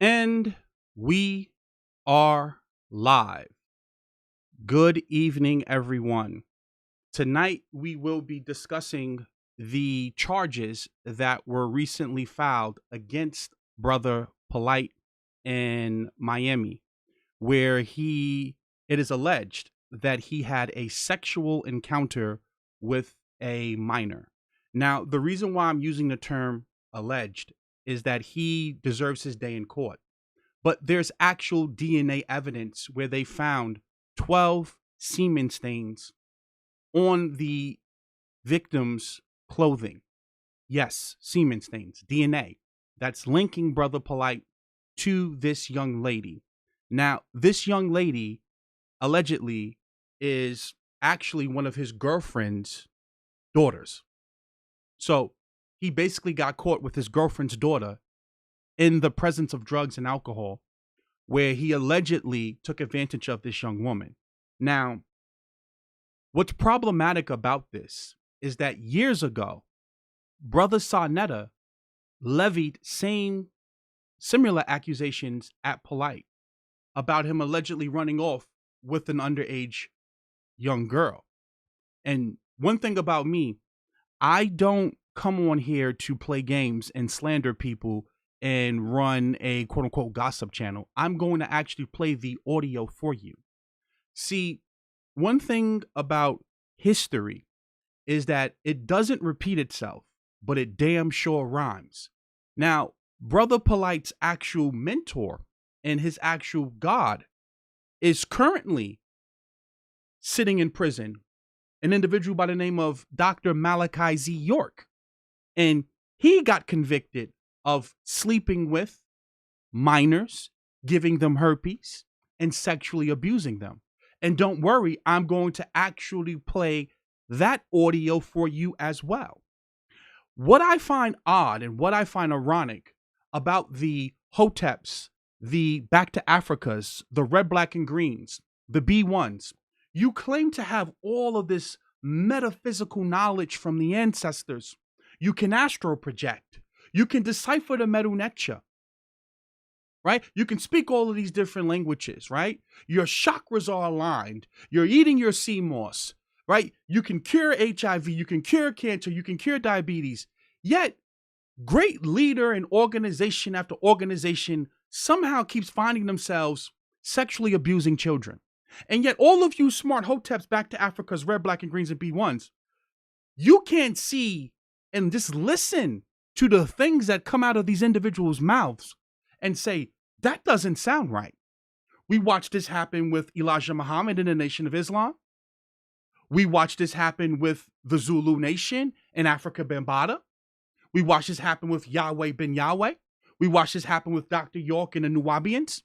And we are live. Good evening, everyone. Tonight, we will be discussing the charges that were recently filed against Brother Polight in Miami, where it is alleged that he had a sexual encounter with a minor. Now, the reason why I'm using the term alleged is that he deserves his day in court, but there's actual DNA evidence where they found 12 semen stains on the victim's clothing. Yes, semen stains, DNA. That's linking Brother Polight to this young lady. Now, this young lady allegedly is actually one of his girlfriend's daughters. So he basically got caught with his girlfriend's daughter in the presence of drugs and alcohol, where he allegedly took advantage of this young woman. Now, what's problematic about this is that years ago, Brother Sarnetta levied similar accusations at Polight about him allegedly running off with an underage young girl. And one thing about me, I don't come on here to play games and slander people and run a quote unquote gossip channel. I'm going to actually play the audio for you. See, one thing about history is that it doesn't repeat itself, but it damn sure rhymes. Now, Brother Polight's actual mentor and his actual God is currently sitting in prison, an individual by the name of Dr. Malachi Z. York. And he got convicted of sleeping with minors, giving them herpes, and sexually abusing them. And don't worry, I'm going to actually play that audio for you as well. What I find odd and what I find ironic about the Hoteps, the Back to Africas, the Red, Black, and Greens, the B1s, you claim to have all of this metaphysical knowledge from the ancestors. You can astral project. You can decipher the Medu Neter, right? You can speak all of these different languages, right? Your chakras are aligned. You're eating your sea moss, right? You can cure HIV. You can cure cancer. You can cure diabetes. Yet, great leader and organization after organization somehow keeps finding themselves sexually abusing children. And yet, all of you smart Hoteps Back to Africa's Red, Black, and Greens and B1s, you can't see and just listen to the things that come out of these individuals' mouths and say, that doesn't sound right. We watched this happen with Elijah Muhammad in the Nation of Islam. We watched this happen with the Zulu Nation in Africa Bambaataa. We watched this happen with Yahweh bin Yahweh. We watched this happen with Dr. York and the Nuwabians.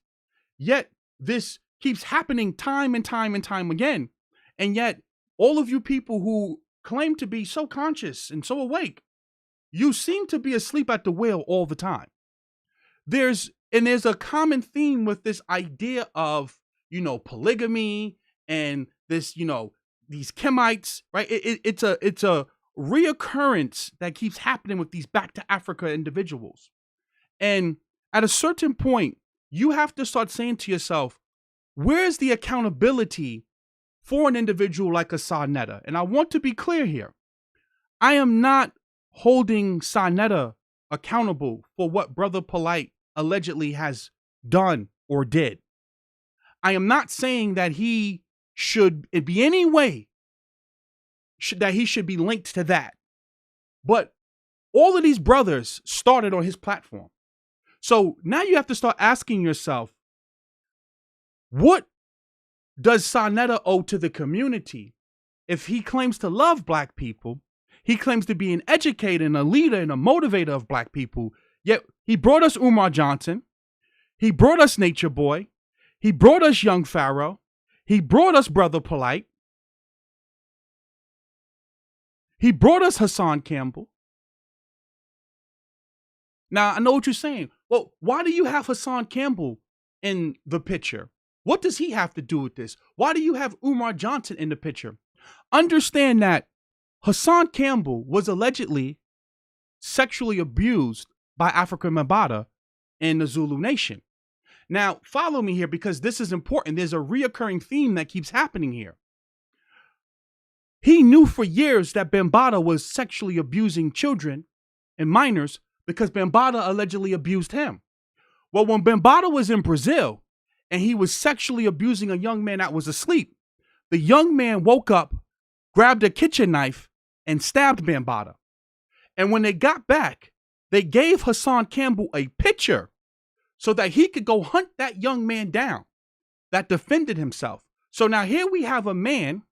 Yet this keeps happening time and time and time again. And yet all of you people who claim to be so conscious and so awake, you seem to be asleep at the wheel all the time. There's a common theme with this idea of, polygamy and this, these Kemites, right? It's a reoccurrence that keeps happening with these Back to Africa individuals. And at a certain point, you have to start saying to yourself, where's the accountability for an individual like a Sarnetta? And I want to be clear here. I am not holding Sarnetta accountable for what Brother Polight allegedly has done or did. I am not saying that he should be any way that he should be linked to that. But all of these brothers started on his platform. So now you have to start asking yourself, what does Sarnetta owe to the community if he claims to love Black people? He claims to be an educator and a leader and a motivator of Black people. Yet he brought us Umar Johnson. He brought us Nature Boy. He brought us Young Pharaoh. He brought us Brother Polight. He brought us Hassan Campbell. Now, I know what you're saying. Well, why do you have Hassan Campbell in the picture? What does he have to do with this? Why do you have Umar Johnson in the picture? Understand that Hassan Campbell was allegedly sexually abused by Africa Bambaataa in the Zulu nation. Now, follow me here because this is important. There's a reoccurring theme that keeps happening here. He knew for years that Bambaataa was sexually abusing children and minors because Bambaataa allegedly abused him. Well, when Bambaataa was in Brazil and he was sexually abusing a young man that was asleep, the young man woke up, grabbed a kitchen knife, and stabbed Bambaataa. And when they got back, they gave Hassan Campbell a picture so that he could go hunt that young man down that defended himself. So now here we have a man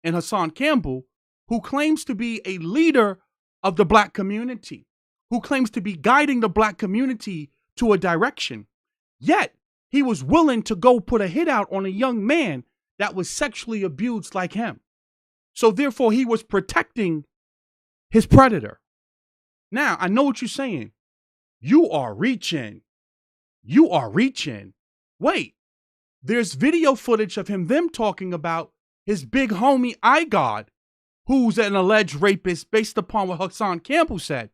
in Hassan Campbell who claims to be a leader of the black community, who claims to be guiding the black community to a direction. Yet he was willing to go put a hit out on a young man that was sexually abused like him. So therefore he was protecting his predator. Now, I know what you're saying. You are reaching. You are reaching. Wait, there's video footage of them talking about his big homie iGod, who's an alleged rapist based upon what Hassan Campbell said.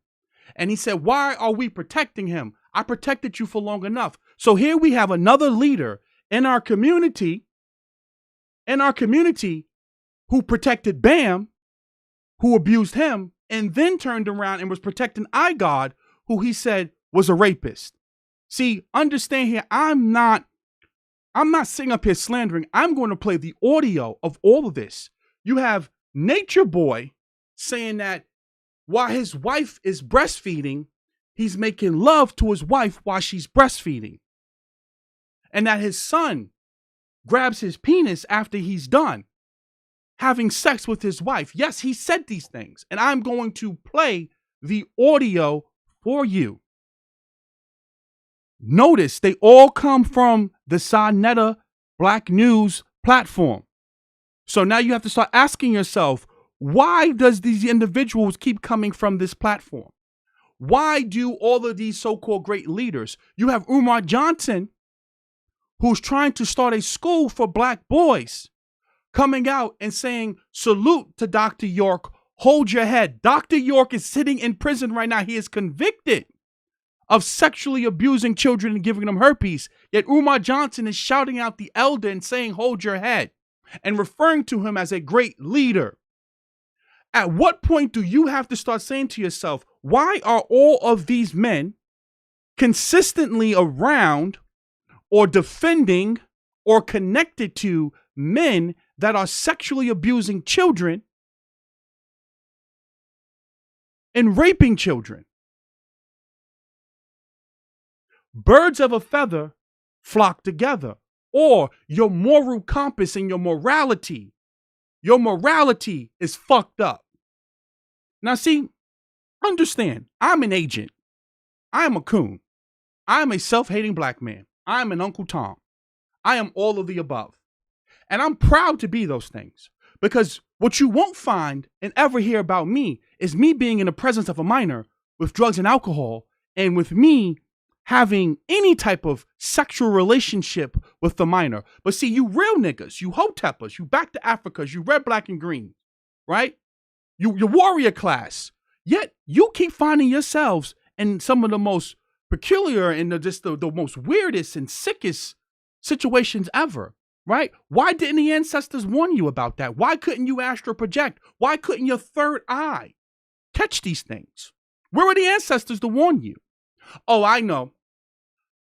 And he said, why are we protecting him? I protected you for long enough. So here we have another leader in our community, who protected Bam, who abused him, and then turned around and was protecting iGod, who he said was a rapist. See, understand here, I'm not sitting up here slandering. I'm going to play the audio of all of this. You have Nature Boy saying that while his wife is breastfeeding, he's making love to his wife while she's breastfeeding. And that his son grabs his penis after he's done having sex with his wife. Yes, he said these things. And I'm going to play the audio for you. Notice they all come from the Sonetta Black News platform. So now you have to start asking yourself, why does these individuals keep coming from this platform? Why do all of these so-called great leaders? You have Umar Johnson, who's trying to start a school for black boys, coming out and saying, salute to Dr. York, hold your head. Dr. York is sitting in prison right now. He is convicted of sexually abusing children and giving them herpes. Yet Umar Johnson is shouting out the elder and saying, hold your head, and referring to him as a great leader. At what point do you have to start saying to yourself, why are all of these men consistently around or defending or connected to men that are sexually abusing children and raping children? Birds of a feather flock together. Or your moral compass and your morality is fucked up. Now see, understand, I'm an agent. I'm a coon. I'm a self-hating black man. I'm an Uncle Tom. I am all of the above. And I'm proud to be those things. Because what you won't find and ever hear about me is me being in the presence of a minor with drugs and alcohol, and with me having any type of sexual relationship with the minor. But see, you real niggas, you hoteppers, you back to Africas, you red, black, and green, right? You warrior class. Yet you keep finding yourselves in some of the most peculiar and the most weirdest and sickest situations ever, right? Why didn't the ancestors warn you about that? Why couldn't you astral project? Why couldn't your third eye catch these things? Where were the ancestors to warn you? Oh, I know.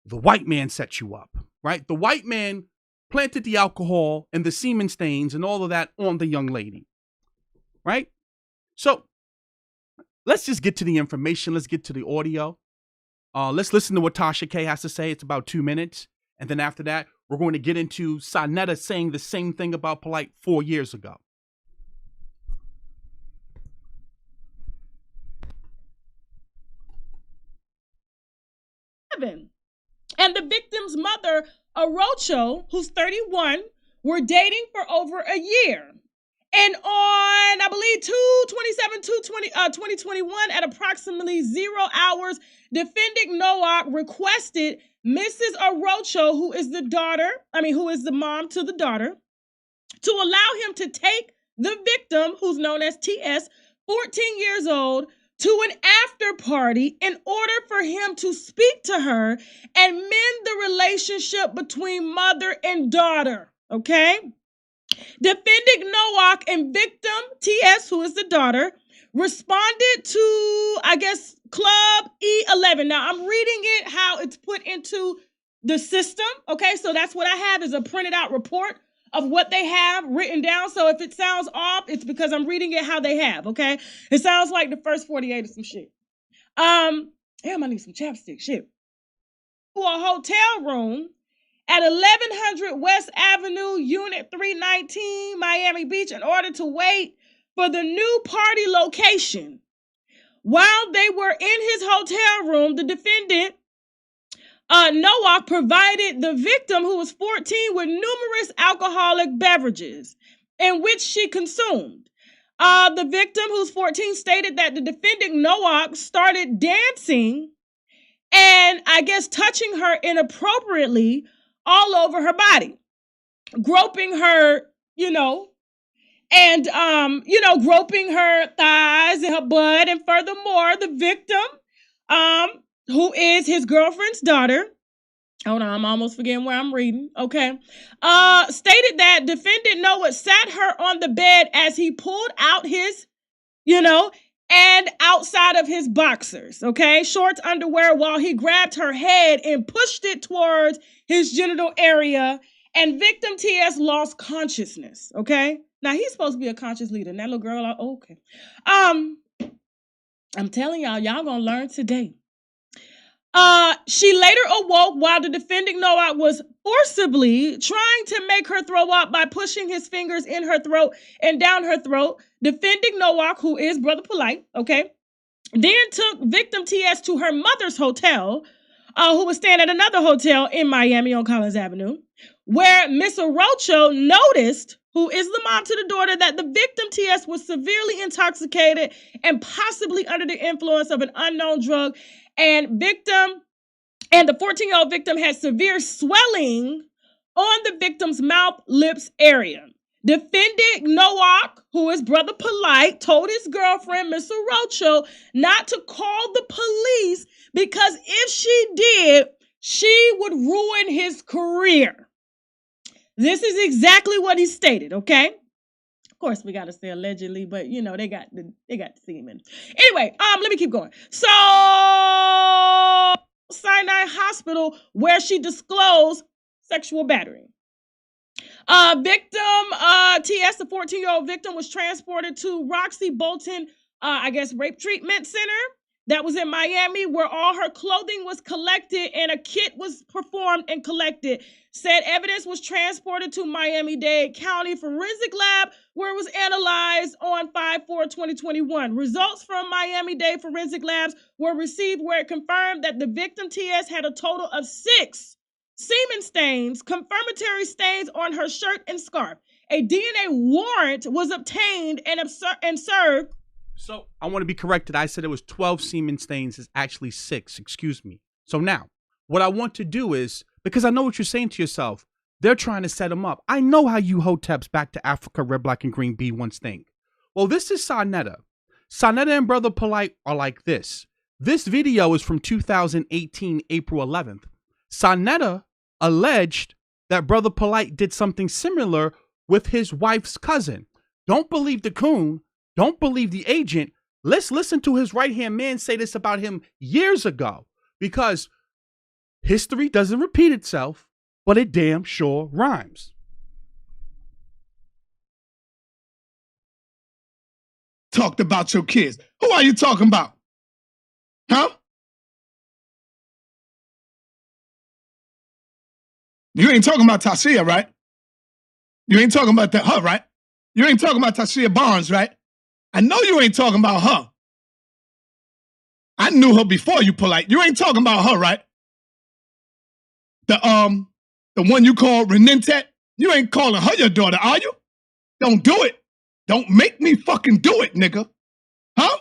The white man set you up, right? The white man planted the alcohol and the semen stains and all of that on the young lady, right? So let's just get to the information. Let's get to the audio. Let's listen to what Tasha K has to say. It's about 2 minutes. And then after that, we're going to get into Sonetta saying the same thing about Polight 4 years ago. And the victim's mother, Arocho, who's 31, were dating for over a year. And on, I believe, 2021, at approximately 0 hours, defendant Noah requested Mrs. Arocho, who is the mom to the daughter, to allow him to take the victim, who's known as TS, 14 years old, to an after party in order for him to speak to her and mend the relationship between mother and daughter. Okay? Defendant Nowak and victim TS, who is the daughter, responded to, I guess, Club E11. Now, I'm reading it how it's put into the system. Okay, so that's what I have is a printed out report of what they have written down. So if it sounds off, it's because I'm reading it how they have, okay? It sounds like the first 48 or some shit. Damn, I need some chapstick, shit. To a hotel room at 1100 West Avenue, Unit 319, Miami Beach, in order to wait for the new party location. While they were in his hotel room, the defendant, Nowak, provided the victim, who was 14, with numerous alcoholic beverages in which she consumed. The victim, who's 14, stated that the defendant, Nowak, started dancing and, I guess, touching her inappropriately all over her body, groping her, groping her thighs and her butt. And furthermore, the victim, who is his girlfriend's daughter, hold on, I'm almost forgetting where I'm reading, okay, stated that defendant Noah sat her on the bed as he pulled out his, and outside of his boxers, okay, shorts, underwear, while he grabbed her head and pushed it towards his genital area, and victim TS lost consciousness, okay? Now, he's supposed to be a conscious leader, and that little girl, okay. I'm telling y'all gonna learn today. She later awoke while the defendant Noah was forcibly trying to make her throw up by pushing his fingers in her throat and down her throat. Defendant Noah, who is Brother Polight, okay, then took victim TS to her mother's hotel, who was staying at another hotel in Miami on Collins Avenue, where Miss Arocho noticed, who is the mom to the daughter, that the victim TS was severely intoxicated and possibly under the influence of an unknown drug. And the 14-year-old victim had severe swelling on the victim's mouth, lips area. Defendant Nowak, who is Brother Polight, told his girlfriend, Miss Arocho, not to call the police because if she did, she would ruin his career. This is exactly what he stated, okay? Of course, we got to say allegedly, but they got the semen. Anyway, let me keep going. So, Sinai Hospital, where she disclosed sexual battery. Victim TS, the 14-year-old victim, was transported to Roxy Bolton, rape treatment center that was in Miami, where all her clothing was collected and a kit was performed and collected. Said evidence was transported to Miami-Dade County Forensic Lab, where it was analyzed on 5/4/2021. Results from Miami-Dade Forensic Labs were received, where it confirmed that the victim TS had a total of 6 semen stains, confirmatory stains on her shirt and scarf. A DNA warrant was obtained and served. So I want to be corrected. I said it was 12 semen stains. It's actually 6. Excuse me. So now, what I want to do is, because I know what you're saying to yourself, they're trying to set them up. I know how you hoteps back to Africa, red, black, and green B1s think. Well, this is Sarnetta. Sarnetta and Brother Polight are like this. This video is from 2018, April 11th. Sarnetta alleged that Brother Polight did something similar with his wife's cousin. Don't believe the coon. Don't believe the agent. Let's listen to his right-hand man say this about him years ago, because history doesn't repeat itself, but it damn sure rhymes. Talked about your kids. Who are you talking about? Huh? You ain't talking about Tashia, right? You ain't talking about her, right? You ain't talking about Tashia Barnes, right? I know you ain't talking about her. I knew her before you, Polight. You ain't talking about her, right? The one you call Renentet, you ain't calling her your daughter, are you? Don't do it. Don't make me fucking do it, nigga. Huh?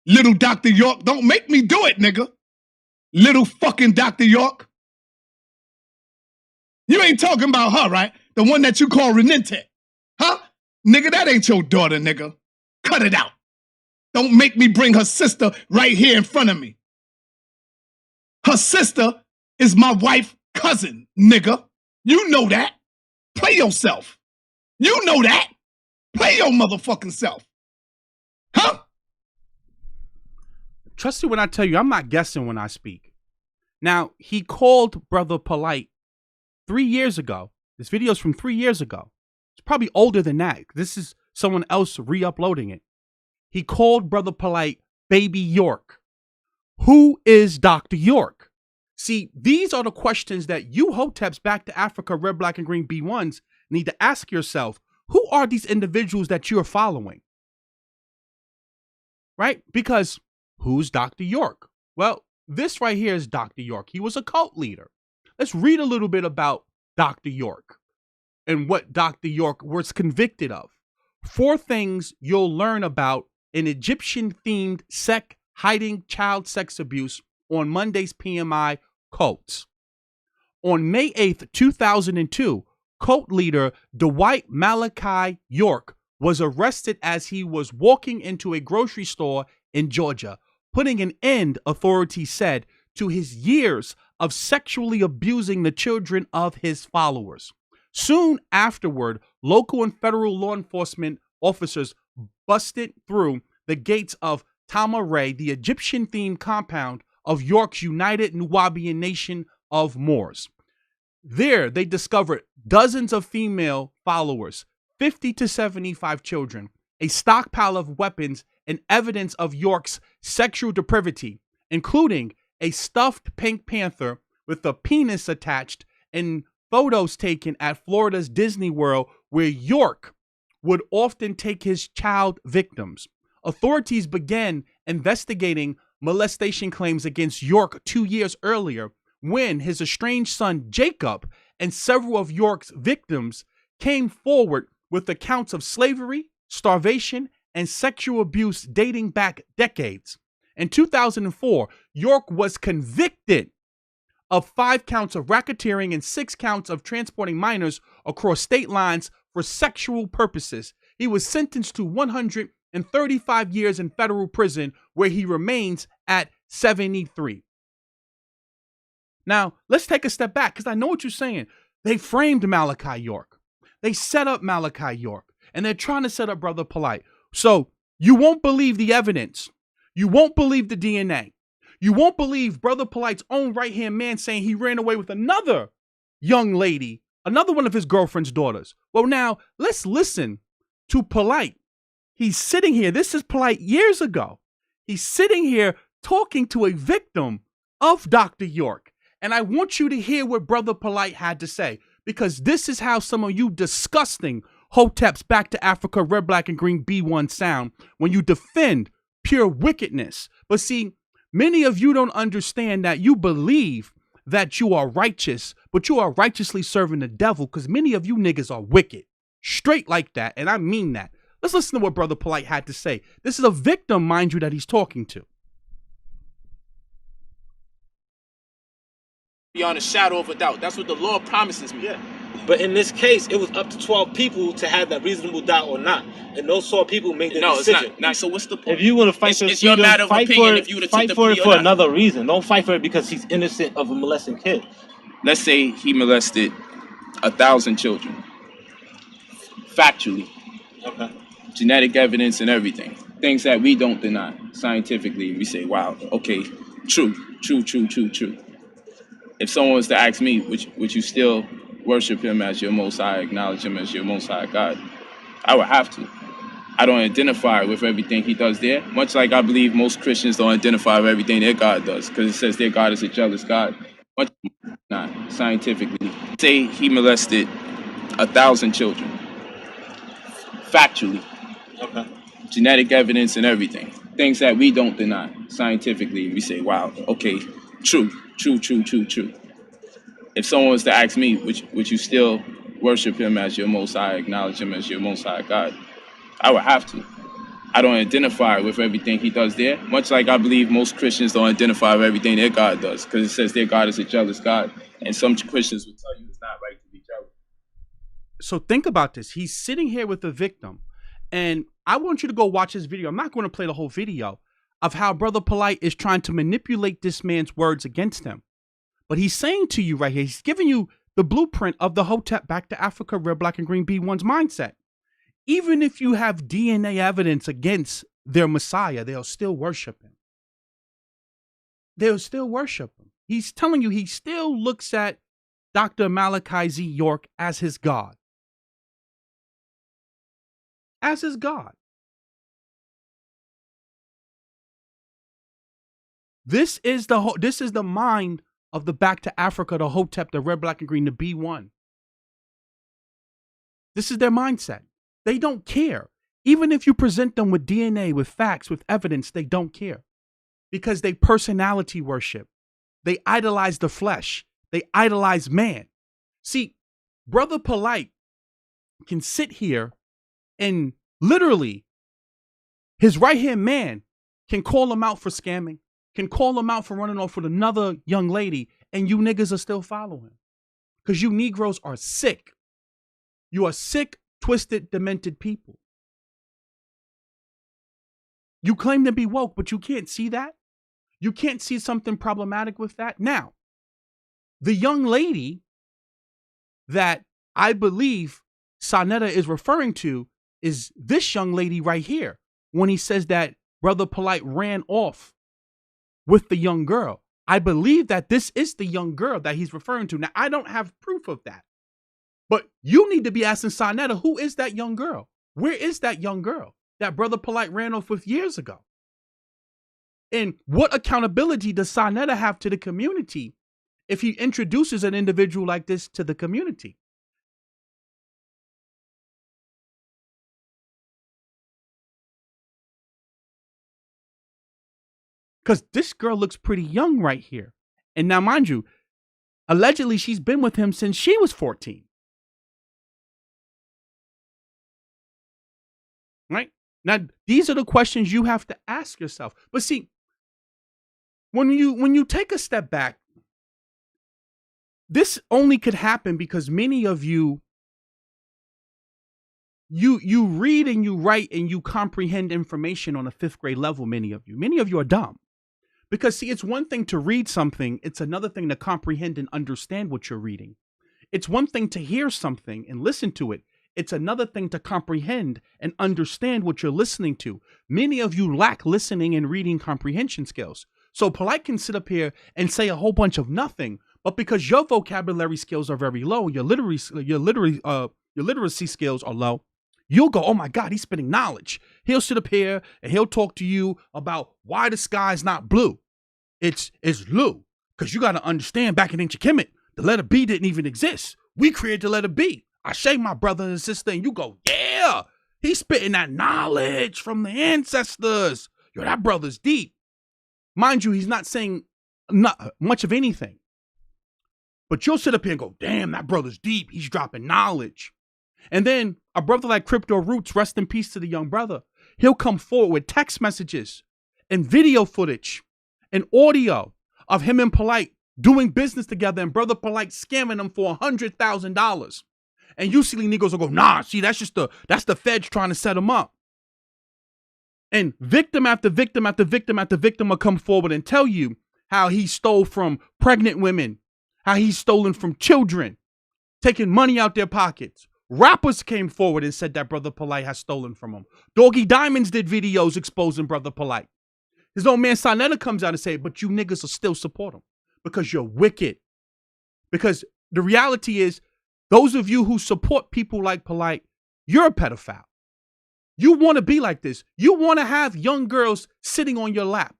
Little Dr. York, don't make me do it, nigga. Little fucking Dr. York. You ain't talking about her, right? The one that you call Renentet. Huh? Nigga, that ain't your daughter, nigga. Cut it out. Don't make me bring her sister right here in front of me. Her sister is my wife's cousin, nigga. You know that. Play yourself. You know that. Play your motherfucking self. Huh? Trust me when I tell you, I'm not guessing when I speak. Now, he called Brother Polight 3 years ago. This video is from 3 years ago. It's probably older than that. This is someone else re-uploading it. He called Brother Polight Baby York. Who is Dr. York? See, these are the questions that you Hoteps back to Africa, Red, Black, and Green B1s need to ask yourself. Who are these individuals that you're following? Right? Because who's Dr. York? Well, this right here is Dr. York. He was a cult leader. Let's read a little bit about Dr. York and what Dr. York was convicted of. 4 things you'll learn about an Egyptian-themed sect hiding child sex abuse on Monday's PMI cults. On May 8th, 2002, cult leader Dwight Malachi York was arrested as he was walking into a grocery store in Georgia, putting an end, authorities said, to his years of sexually abusing the children of his followers. Soon afterward, local and federal law enforcement officers busted through the gates of Tamaray, the Egyptian-themed compound of York's United Nubian Nation of Moors. There, they discovered dozens of female followers, 50 to 75 children, a stockpile of weapons, and evidence of York's sexual depravity, including a stuffed pink panther with a penis attached and photos taken at Florida's Disney World, where York would often take his child victims. Authorities began investigating molestation claims against York 2 years earlier, when his estranged son Jacob and several of York's victims came forward with accounts of slavery, starvation, and sexual abuse dating back decades. In 2004, York was convicted of 5 counts of racketeering and 6 counts of transporting minors across state lines for sexual purposes. He was sentenced to 135 years in federal prison, where he remains at 73. Now, let's take a step back, because I know what you're saying. They framed Malachi York. They set up Malachi York, and they're trying to set up Brother Polight. So you won't believe the evidence. You won't believe the DNA. You won't believe Brother Polight's own right-hand man saying he ran away with another young lady, another one of his girlfriend's daughters. Well, now, let's listen to Polight. He's sitting here. This is Polight years ago. He's sitting here talking to a victim of Dr. York. And I want you to hear what Brother Polight had to say, because this is how some of you disgusting Hoteps back to Africa, Red, Black, and Green B1 sound when you defend pure wickedness. But see, many of you don't understand that you believe that you are righteous, but you are righteously serving the devil, because many of you niggas are wicked. Straight like that, and I mean that. Let's listen to what Brother Polight had to say. This is a victim, mind you, that he's talking to. Beyond a shadow of a doubt. That's what the law promises me. Yeah. But in this case, it was up to 12 people to have that reasonable doubt or not. And those 12 people made the decision. It's not. So what's the point? If you want to fight for it's your matter of opinion if you would have fight for it for another reason. Don't fight for it because he's innocent of a molesting kid. Let's say he molested 1,000 children. Factually. Okay. Genetic evidence and everything. Things that we don't deny scientifically. We say, wow, okay, true. If someone was to ask me, would you still worship him as your Most High, acknowledge him as your Most High God? I would have to. I don't identify with everything he does there, much like I believe most Christians don't identify with everything their God does, because it says their God is a jealous God. Much not scientifically. Say he molested 1,000 children. Factually. Okay. Genetic evidence and everything. Things that we don't deny scientifically. We say, wow, okay, true. If someone was to ask me, would you still worship him as your Most High, acknowledge him as your Most High God? I would have to. I don't identify with everything he does there, much like I believe most Christians don't identify with everything their God does, because it says their God is a jealous God, and some Christians would tell you it's not right to be jealous. So think about this. He's sitting here with the victim, And I want you to go watch this video. I'm not going to play the whole video of how Brother Polight is trying to manipulate this man's words against him. But he's saying to you right here, he's giving you the blueprint of the Hotep Back to Africa Red, Black, and Green B1's mindset. Even if you have DNA evidence against their Messiah, they'll still worship him. They'll still worship him. He's telling you he still looks at Dr. Malachi Z. York as his God. As his God. This is the mind of the Back to Africa, the Hotep, the Red, Black, and Green, the B1. This is their mindset. They don't care. Even if you present them with DNA, with facts, with evidence, they don't care. Because they personality worship. They idolize the flesh. They idolize man. See, Brother Polight can sit here and literally, his right-hand man can call him out for scamming, can call him out for running off with another young lady, and you niggas are still following. Because you Negroes are sick. You are sick, twisted, demented people. You claim to be woke, but you can't see that. You can't see something problematic with that. Now, the young lady that I believe Sonetta is referring to is this young lady right here, when he says that Brother Polight ran off with the young girl. I believe that this is the young girl that he's referring to. Now, I don't have proof of that, but you need to be asking Sonetta, who is that young girl? Where is that young girl that Brother Polight ran off with years ago? And what accountability does Sonetta have to the community if he introduces an individual like this to the community? Because this girl looks pretty young right here. And now, mind you, allegedly she's been with him since she was 14. Right? Now, these are the questions you have to ask yourself. But see, when you take a step back, this only could happen because many of you read and you write and you comprehend information on a 5th grade level. Many of you are dumb. Because see, it's one thing to read something. It's another thing to comprehend and understand what you're reading. It's one thing to hear something and listen to it. It's another thing to comprehend and understand what you're listening to. Many of you lack listening and reading comprehension skills. So Polight can sit up here and say a whole bunch of nothing, but because your vocabulary skills are very low, your literacy skills are low, you'll go, oh my God, he's spitting knowledge. He'll sit up here and he'll talk to you about why the sky's not blue. It's blue. Because you got to understand, back in ancient Kemet, the letter B didn't even exist. We created the letter B. I shame my brother and sister, and you go, yeah, he's spitting that knowledge from the ancestors. Yo, that brother's deep. Mind you, he's not saying not much of anything. But you'll sit up here and go, damn, that brother's deep. He's dropping knowledge. And then a brother like Crypto Roots, rest in peace to the young brother, he'll come forward with text messages and video footage and audio of him and Polight doing business together, and Brother Polight scamming them for $100,000. And you silly niggas will go, nah, see, that's the feds trying to set him up. And victim after victim after victim after victim will come forward and tell you how he stole from pregnant women, how he's stolen from children, taking money out their pockets. Rappers came forward and said that Brother Polight has stolen from him. Doggy Diamonds did videos exposing Brother Polight. His old man Sonetta comes out and say, but you niggas will still support him because you're wicked. Because the reality is, those of you who support people like Polight, you're a pedophile. You want to be like this. You want to have young girls sitting on your lap.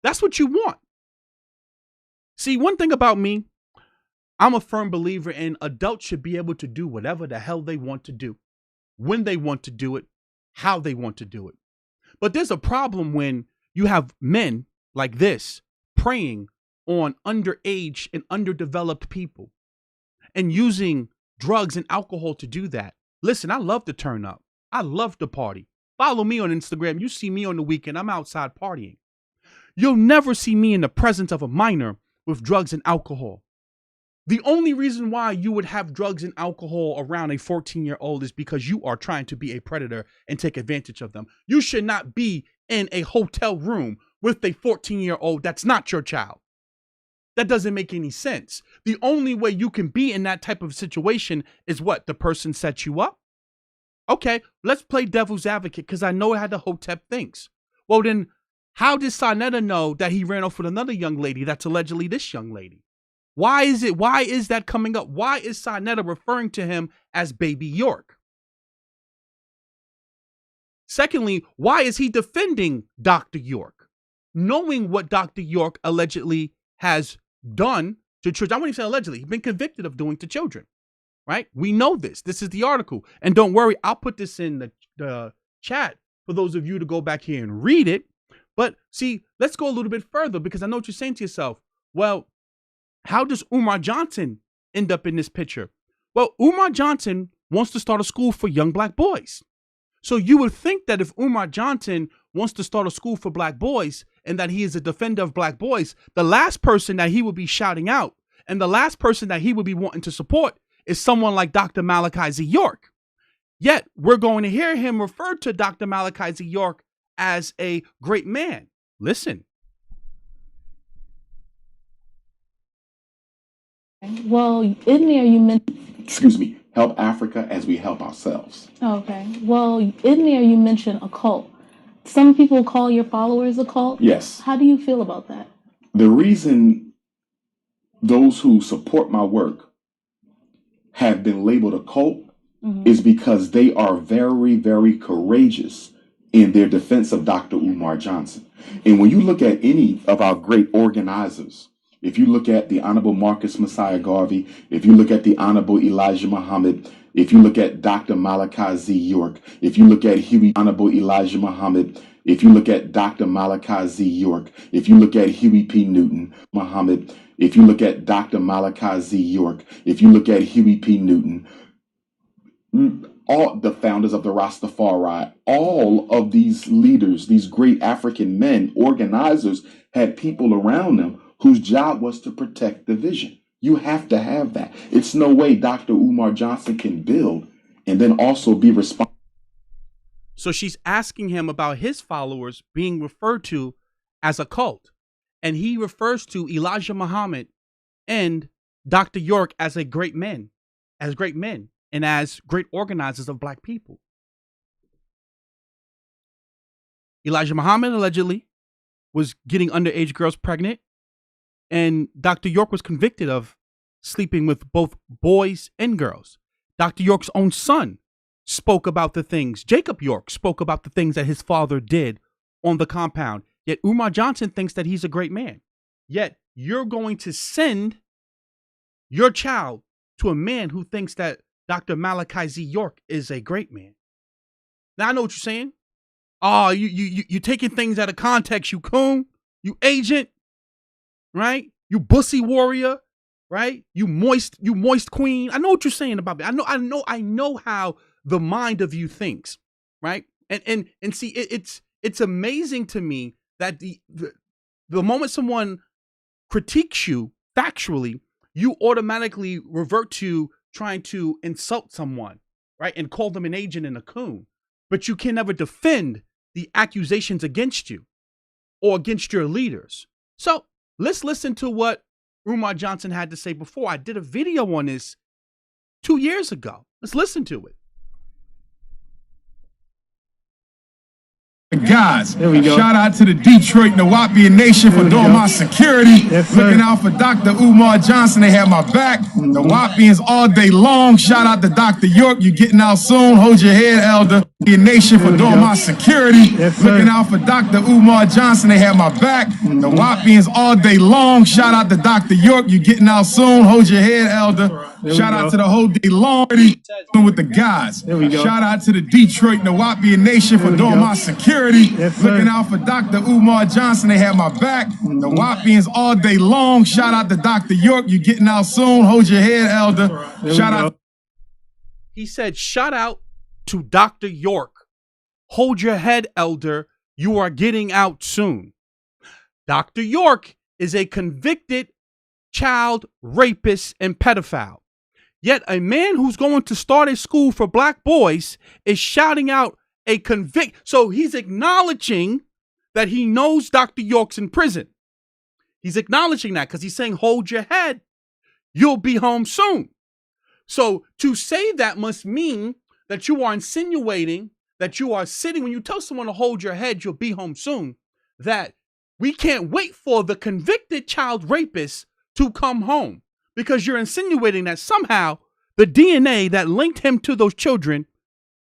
That's what you want. See, one thing about me, I'm a firm believer in adults should be able to do whatever the hell they want to do, when they want to do it, how they want to do it. But there's a problem when you have men like this preying on underage and underdeveloped people and using drugs and alcohol to do that. Listen, I love to turn up. I love to party. Follow me on Instagram. You see me on the weekend. I'm outside partying. You'll never see me in the presence of a minor with drugs and alcohol. The only reason why you would have drugs and alcohol around a 14-year-old is because you are trying to be a predator and take advantage of them. You should not be in a hotel room with a 14-year-old that's not your child. That doesn't make any sense. The only way you can be in that type of situation is what? The person sets you up? Okay, let's play devil's advocate because I know how the Hotep thinks. Well, then how did Sarnetta know that he ran off with another young lady that's allegedly this young lady? Why is that coming up? Why is Sarnetta referring to him as Baby York? Secondly, why is he defending Dr. York? Knowing what Dr. York allegedly has done to children. I wouldn't even say allegedly. He's been convicted of doing to children, right? We know this. This is the article. And don't worry, I'll put this in the chat for those of you to go back here and read it. But see, let's go a little bit further because I know what you're saying to yourself. Well, how does Umar Johnson end up in this picture? Well, Umar Johnson wants to start a school for young black boys. So you would think that if Umar Johnson wants to start a school for black boys and that he is a defender of black boys, the last person that he would be shouting out and the last person that he would be wanting to support is someone like Dr. Malachi Z. York. Yet we're going to hear him refer to Dr. Malachi Z. York as a great man. Listen. Well, in there you mentioned... Excuse me, help Africa as we help ourselves. Okay. Well, in there you mentioned a cult. Some people call your followers a cult. Yes. How do you feel about that? The reason those who support my work have been labeled a cult is because they are very, very courageous in their defense of Dr. Umar Johnson. And when you look at any of our great organizers, if you look at the Honorable Marcus Messiah Garvey, if you look at the Honorable Elijah Muhammad, if you look at Dr. Malachi Z. York, if you look at Honorable Elijah Muhammad, if you look at Dr. Malachi Z. York, if you look at Huey P. Newton Muhammad, if you look at Dr. Malachi Z. York, if you look at Huey P. Newton, all the founders of the Rastafari, all of these leaders, these great African men, organizers, had people around them whose job was to protect the vision. You have to have that. It's no way Dr. Umar Johnson can build and then also be responsible. So she's asking him about his followers being referred to as a cult. And he refers to Elijah Muhammad and Dr. York as great men, and as great organizers of black people. Elijah Muhammad allegedly was getting underage girls pregnant, and Dr. York was convicted of sleeping with both boys and girls. Dr. York's own son spoke about the things, Jacob York spoke about the things that his father did on the compound. Yet Umar Johnson thinks that he's a great man. Yet you're going to send your child to a man who thinks that Dr. Malachi Z. York is a great man. Now I know what you're saying. Oh, you taking things out of context, you coon, you agent, right? You bussy warrior, right? You moist queen. I know what you're saying about me. I know how the mind of you thinks, right? And see, it's amazing to me that the moment someone critiques you factually, you automatically revert to trying to insult someone, right? And call them an agent and a coon. But you can never defend the accusations against you or against your leaders. So let's listen to what Umar Johnson had to say before. I did a video on this 2 years ago. Let's listen to it. Guys, shout out to the Detroit Nawapian Nation for doing my security. Looking out for Dr. Umar Johnson. They have my back. Nawapians all day long. Shout out to Dr. York. You getting out soon. Hold your head, Elder. Nation for doing my security. Looking out for Dr. Umar Johnson. They have my back. Nawapians all day long. Shout out to Dr. York. You getting out soon. Hold your head, Elder. Shout out to the whole day long with the guys. Shout out to the Detroit Nawapian Nation for doing my security. Looking out for Dr. Umar Johnson. They have my back. Nawapians all day long. Shout out to Dr. York. You getting out soon. Hold your head, Elder. Shout out. He said, shout out to Dr. York. Hold your head, Elder. You are getting out soon. Dr. York is a convicted child rapist and pedophile. Yet a man who's going to start a school for black boys is shouting out a convict. So he's acknowledging that he knows Dr. York's in prison. He's acknowledging that because he's saying, hold your head. You'll be home soon. So to say that must mean that you are insinuating that you are sitting, when you tell someone to hold your head, you'll be home soon, that we can't wait for the convicted child rapist to come home, because you're insinuating that somehow the DNA that linked him to those children,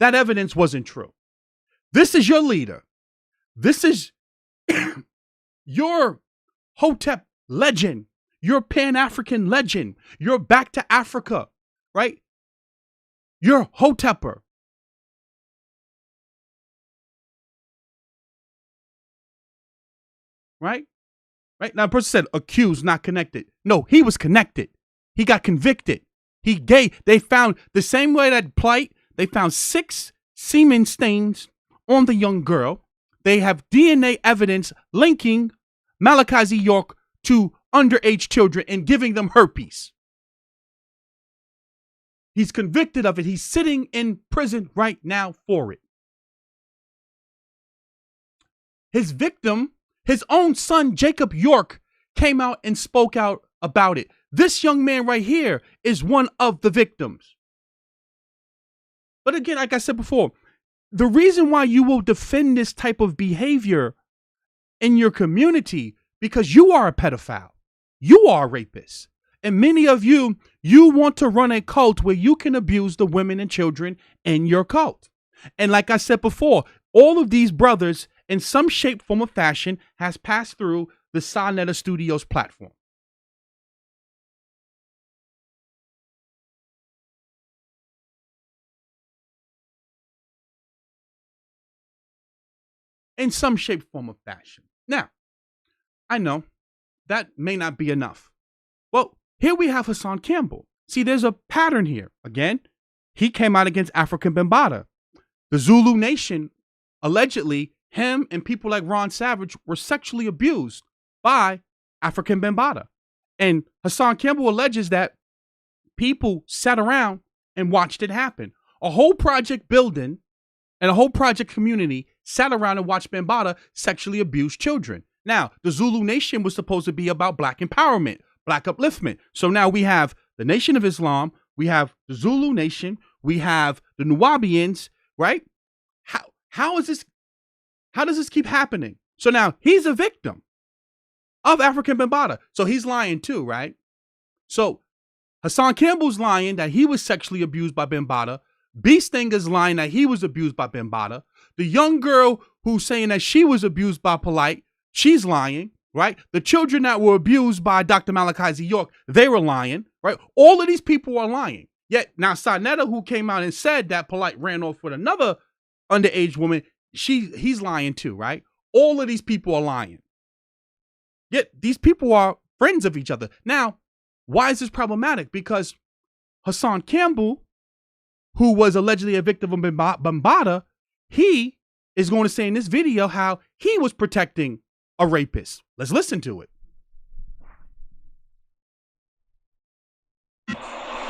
that evidence wasn't true. This is your leader. This is your Hotep legend, your Pan-African legend, your back to Africa, right? You're Hotepper. Right? Right? Now, a person said accused, not connected. No, he was connected. He got convicted. They found the same way that Polight, they found 6 semen stains on the young girl. They have DNA evidence linking Malachi Z. York to underage children and giving them herpes. He's convicted of it. He's sitting in prison right now for it. His victim, his own son, Jacob York, came out and spoke out about it. This young man right here is one of the victims. But again, like I said before, the reason why you will defend this type of behavior in your community, because you are a pedophile. You are a rapist. And many of you want to run a cult where you can abuse the women and children in your cult. And like I said before, all of these brothers, in some shape, form, or fashion, has passed through the Sonetta Studios platform. In some shape, form, or fashion. Now, I know that may not be enough. Well, here we have Hassan Campbell. See, there's a pattern here. Again, he came out against African Bambaataa. The Zulu Nation, allegedly, him and people like Ron Savage were sexually abused by African Bambaataa. And Hassan Campbell alleges that people sat around and watched it happen. A whole project building and a whole project community sat around and watched Bambaataa sexually abuse children. Now, the Zulu Nation was supposed to be about black empowerment, black upliftment. So now we have the Nation of Islam, we have the Zulu Nation, we have the Nuwabians, right? How does this keep happening? So now he's a victim of African Bambaataa. So he's lying too, right? So Hassan Campbell's lying that he was sexually abused by Bambaataa. B. Stinger's lying that he was abused by Bambaataa. The young girl who's saying that she was abused by Polight, she's lying, right? The children that were abused by Dr. Malachi Z. York, they were lying, right? All of these people are lying. Yet now Sonetta, who came out and said that Polight ran off with another underage woman, he's lying too, right? All of these people are lying. Yet these people are friends of each other. Now, why is this problematic? Because Hassan Campbell, who was allegedly a victim of Bambaataa, he is going to say in this video how he was protecting a rapist. Let's listen to it.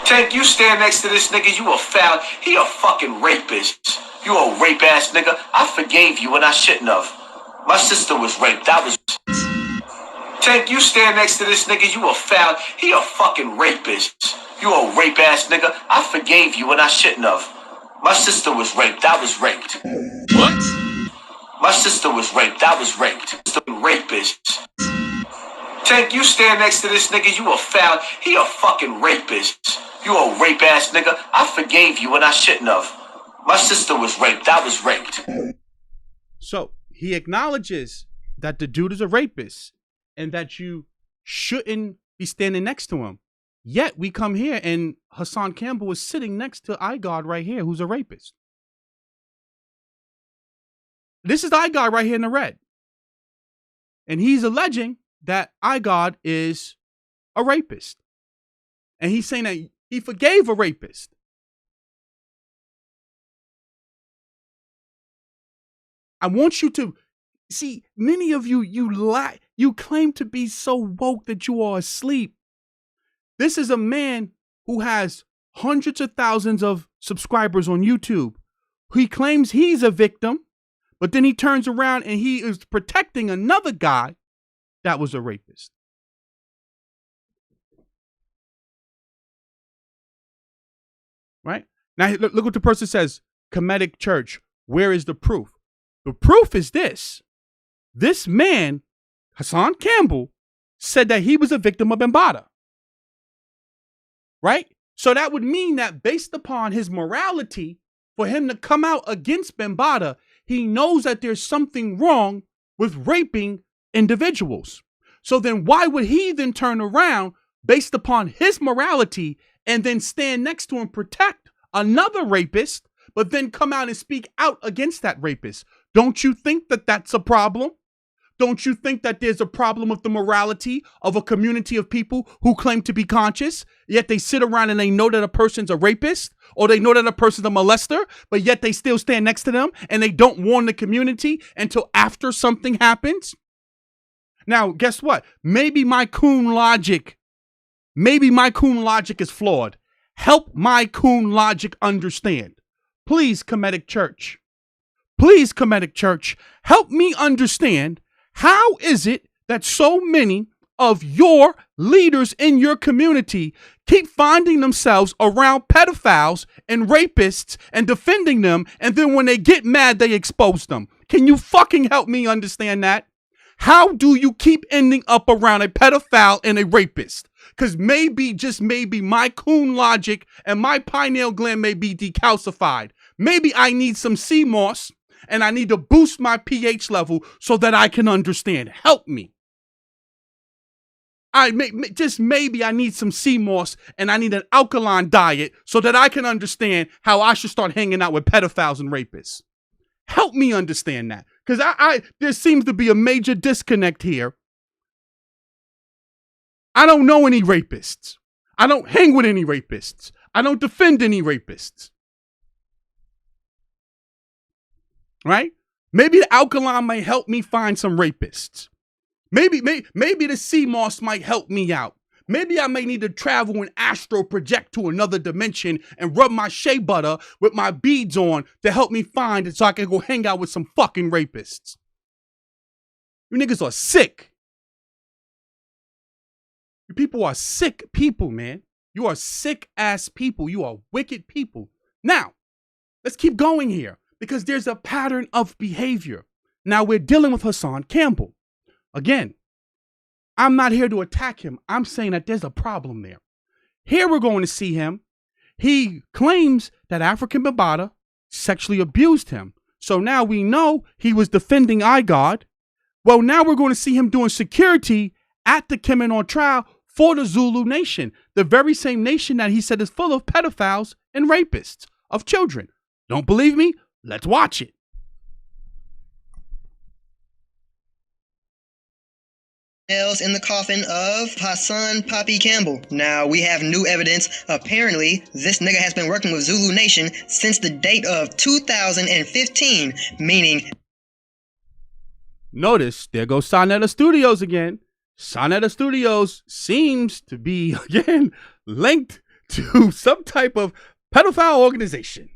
Tank, you stand next to this nigga, you a foul. He a fucking rapist. You a rape ass nigga. I forgave you when I shouldn't have. My sister was raped. That was. Tank, you stand next to this nigga, you a foul. He a fucking rapist. You a rape ass nigga. I forgave you when I shouldn't have. My sister was raped. That was raped. What? My sister was raped. That was raped. Rapist. Tank, you stand next to this nigga, you a foul. He a fucking rapist. You a rape ass nigga. I forgave you when I shouldn't have. My sister was raped. That was raped. So he acknowledges that the dude is a rapist and that you shouldn't be standing next to him. Yet we come here and Hassan Campbell is sitting next to iGod right here, who's a rapist. This is iGod right here in the red. And he's alleging that iGod is a rapist. And he's saying that he forgave a rapist. I want you to see, many of you, you claim to be so woke that you are asleep. This is a man who has hundreds of thousands of subscribers on YouTube. He claims he's a victim, but then he turns around and he is protecting another guy that was a rapist. Right? Now, look what the person says. Kemetic Church, where is the proof? The proof is this. This man, Hassan Campbell, said that he was a victim of Bambaataa. Right? So that would mean that based upon his morality, for him to come out against Bambaataa, he knows that there's something wrong with raping individuals. So then why would he then turn around based upon his morality and then stand next to and protect another rapist, but then come out and speak out against that rapist? Don't you think that that's a problem? Don't you think that there's a problem with the morality of a community of people who claim to be conscious, yet they sit around and they know that a person's a rapist, or they know that a person's a molester, but yet they still stand next to them and they don't warn the community until after something happens? Now, guess what? Maybe my coon logic is flawed. Help my coon logic understand. Please, Kemetic Church. Please, Kemetic Church, help me understand. How is it that so many of your leaders in your community keep finding themselves around pedophiles and rapists and defending them, and then when they get mad, they expose them? Can you fucking help me understand that? How do you keep ending up around a pedophile and a rapist? Because maybe, just maybe, my coon logic and my pineal gland may be decalcified. Maybe I need some sea moss and I need to boost my pH level so that I can understand. Help me. Just maybe I need some sea moss and I need an alkaline diet so that I can understand how I should start hanging out with pedophiles and rapists. Help me understand that. Because there seems to be a major disconnect here. I don't know any rapists. I don't hang with any rapists. I don't defend any rapists. Right? Maybe the alkaline might help me find some rapists. Maybe the sea moss might help me out. Maybe I may need to travel and astral project to another dimension and rub my shea butter with my beads on to help me find it so I can go hang out with some fucking rapists. You niggas are sick. You people are sick people, man. You are sick ass people. You are wicked people. Now, let's keep going here because there's a pattern of behavior. Now we're dealing with Hassan Campbell. Again, I'm not here to attack him. I'm saying that there's a problem there. Here we're going to see him. He claims that African Bambaataa sexually abused him. So now we know he was defending iGod. Well, now we're going to see him doing security at the Kemen trial for the Zulu nation, the very same nation that he said is full of pedophiles and rapists of children. Don't believe me? Let's watch it. Nails in the coffin of Hassan Poppy Campbell. Now, we have new evidence. Apparently, this nigga has been working with Zulu Nation since the date of 2015, meaning... Notice, there goes Sonetta Studios again. Sonetta Studios seems to be, again, linked to some type of pedophile organization.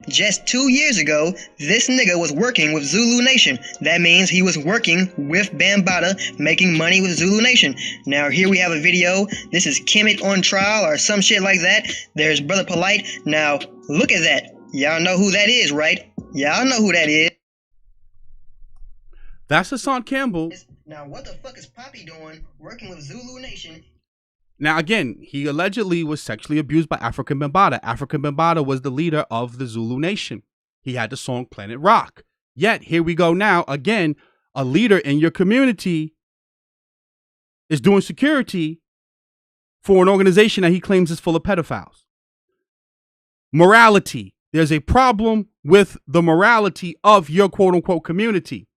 Just 2 years ago, this nigga was working with Zulu Nation. That means he was working with Bambaataa, making money with Zulu Nation. Now, here we have a video. This is Kemet on trial or some shit like that. There's Brother Polight. Now, look at that. Y'all know who that is, right? Y'all know who that is. That's Hassan Campbell. Now, what the fuck is Poppy doing working with Zulu Nation? Now, again, he allegedly was sexually abused by African Bambaataa. African Bambaataa was the leader of the Zulu Nation. He had the song Planet Rock. Yet, here we go now. Again, a leader in your community is doing security for an organization that he claims is full of pedophiles. Morality. There's a problem with the morality of your quote-unquote community.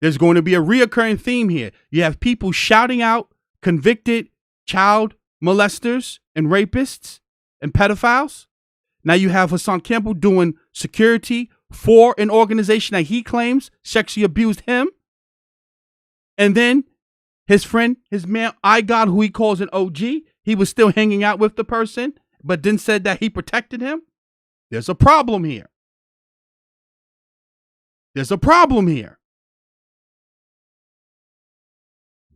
There's going to be a reoccurring theme here. You have people shouting out convicted child molesters and rapists and pedophiles. Now you have Hassan Campbell doing security for an organization that he claims sexually abused him. And then his friend, his man, God, who he calls an OG, he was still hanging out with the person, but then said that he protected him. There's a problem here. There's a problem here.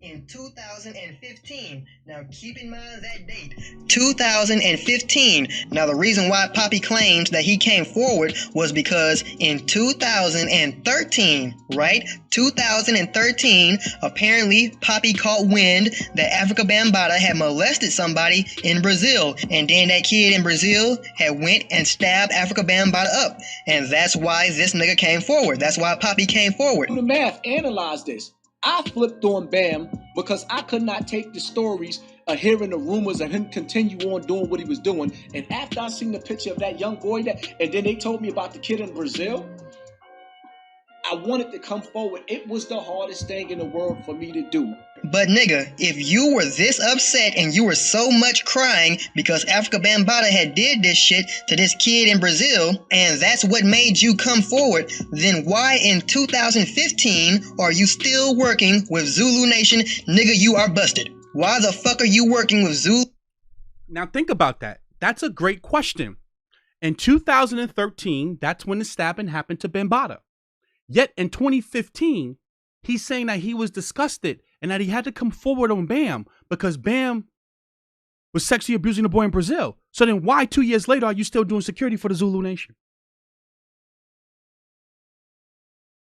In 2015. Now keep in mind that date, 2015. Now the reason why Poppy claims that he came forward was because in 2013, right? 2013, apparently Poppy caught wind that Africa Bambaataa had molested somebody in Brazil, and then that kid in Brazil had went and stabbed Africa Bambaataa up, and that's why this nigga came forward. That's why Poppy came forward. Do the math, analyze this. I flipped on Bam because I could not take the stories of hearing the rumors of him continue on doing what he was doing. And after I seen the picture of that young boy, and then they told me about the kid in Brazil, I wanted to come forward. It was the hardest thing in the world for me to do. But nigga, if you were this upset and you were so much crying because Africa Bambaataa had did this shit to this kid in Brazil, and that's what made you come forward, then why in 2015 are you still working with Zulu Nation? Nigga, you are busted. Why the fuck are you working with Zulu? Now think about that. That's a great question. In 2013, that's when the stabbing happened to Bambaataa. Yet in 2015, he's saying that he was disgusted and that he had to come forward on Bam because Bam was sexually abusing the boy in Brazil. So then why 2 years later are you still doing security for the Zulu Nation?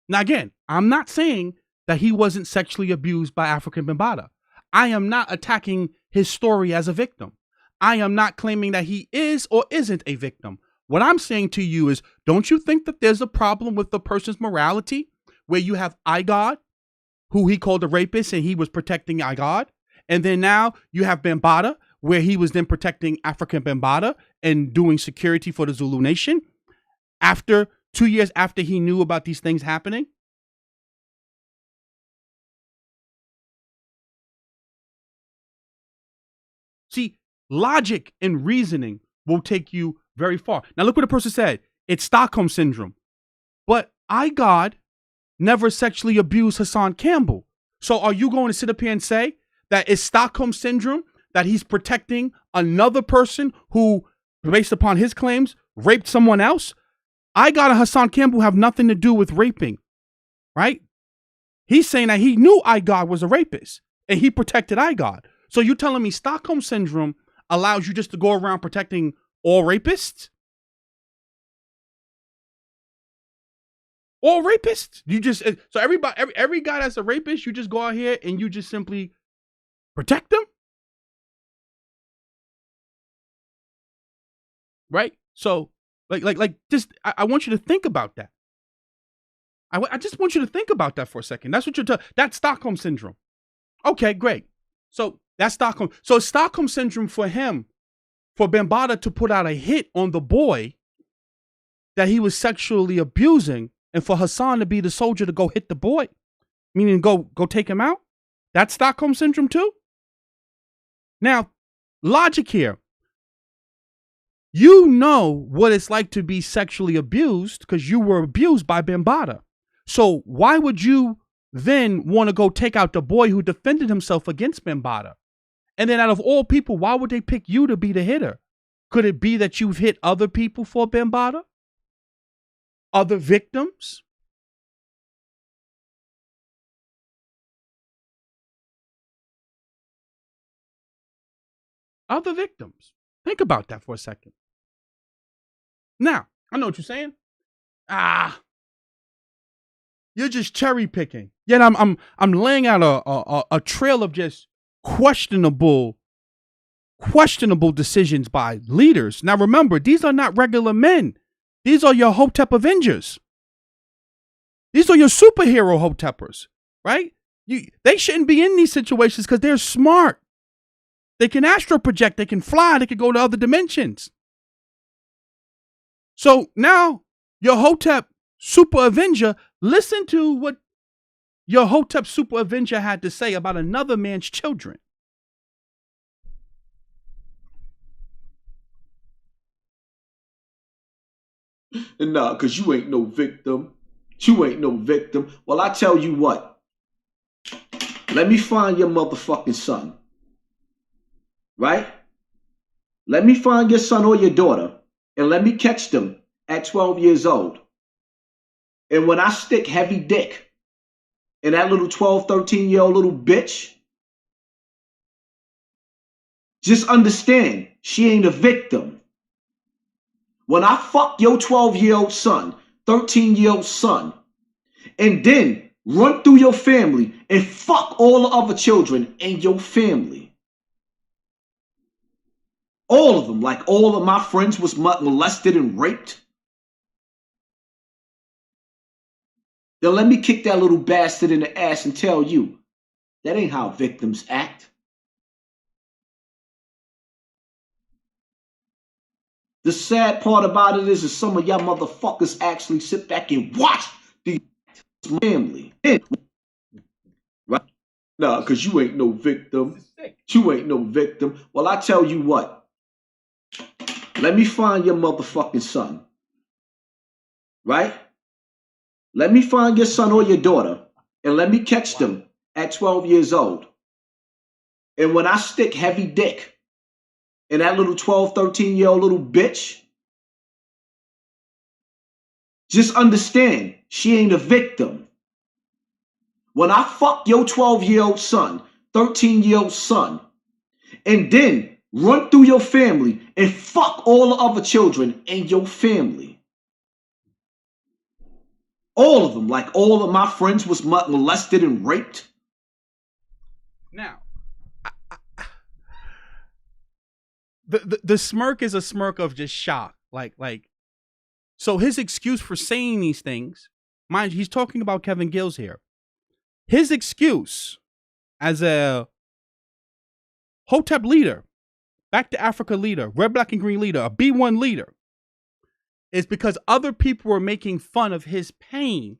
Now again, I'm not saying that he wasn't sexually abused by African Bambaataa. I am not attacking his story as a victim. I am not claiming that he is or isn't a victim. What I'm saying to you is, don't you think that there's a problem with the person's morality where you have God, who he called a rapist and he was protecting God, and then now you have Bambaataa, where he was then protecting African Bambaataa and doing security for the Zulu Nation after 2 years after he knew about these things happening? See, logic and reasoning will take you very far. Now look what the person said. It's Stockholm Syndrome. But God never sexually abused Hassan Campbell. So are you going to sit up here and say that it's Stockholm Syndrome, that he's protecting another person who, based upon his claims, raped someone else? God and Hassan Campbell have nothing to do with raping, right? He's saying that he knew God was a rapist and he protected God. So you're telling me Stockholm Syndrome allows you just to go around protecting all rapists? All rapists? You just, so every guy that's a rapist, you just go out here and you just simply protect them? Right? So just, I want you to think about that. I just want you to think about that for a second. That's what that's Stockholm Syndrome. Okay, great. So that's Stockholm. So it's Stockholm Syndrome for him, for Bambaataa to put out a hit on the boy that he was sexually abusing, and for Hassan to be the soldier to go hit the boy, meaning go take him out. That's Stockholm Syndrome too. Now, logic here. You know what it's like to be sexually abused because you were abused by Bambaataa. So why would you then want to go take out the boy who defended himself against Bambaataa? And then out of all people, why would they pick you to be the hitter? Could it be that you've hit other people for Bambaataa? Other victims? Other victims. Think about that for a second. Now, I know what you're saying. You're just cherry picking. Yet I'm laying out a trail of just questionable decisions by leaders. Now remember, these are not regular men. These are your Hotep Avengers. These are your superhero Hotepers, right? They shouldn't be in these situations because they're smart. They can astral project, they can fly, they can go to other dimensions. So now your Hotep Super Avenger, listen to what your Hotep Super Avenger had to say about another man's children. Nah, because you ain't no victim. You ain't no victim. Well, I tell you what. Let me find your motherfucking son. Right? Let me find your son or your daughter and let me catch them at 12 years old. And when I stick heavy dick in that little 12, 13-year-old little bitch, just understand she ain't a victim. When I fuck your 12-year-old son, 13-year-old son, and then run through your family and fuck all the other children in your family. All of them, like all of my friends was molested and raped. Then let me kick that little bastard in the ass and tell you, that ain't how victims act. The sad part about it is some of y'all motherfuckers actually sit back and watch the family. Right? Nah, because you ain't no victim. You ain't no victim. Well, I tell you what. Let me find your motherfucking son. Right? Let me find your son or your daughter and let me catch them at 12 years old. And when I stick heavy dick in that little 12, 13-year-old little bitch, just understand she ain't a victim. When I fuck your 12-year-old son, 13-year-old son, and then run through your family and fuck all the other children in your family. All of them, like all of my friends was molested and raped. Now, the smirk is a smirk of just shock. So his excuse for saying these things, mind you, he's talking about Kevin Gills here. His excuse as a Hotep leader, Back to Africa leader, Red, Black, and Green leader, a B1 leader, is because other people were making fun of his pain.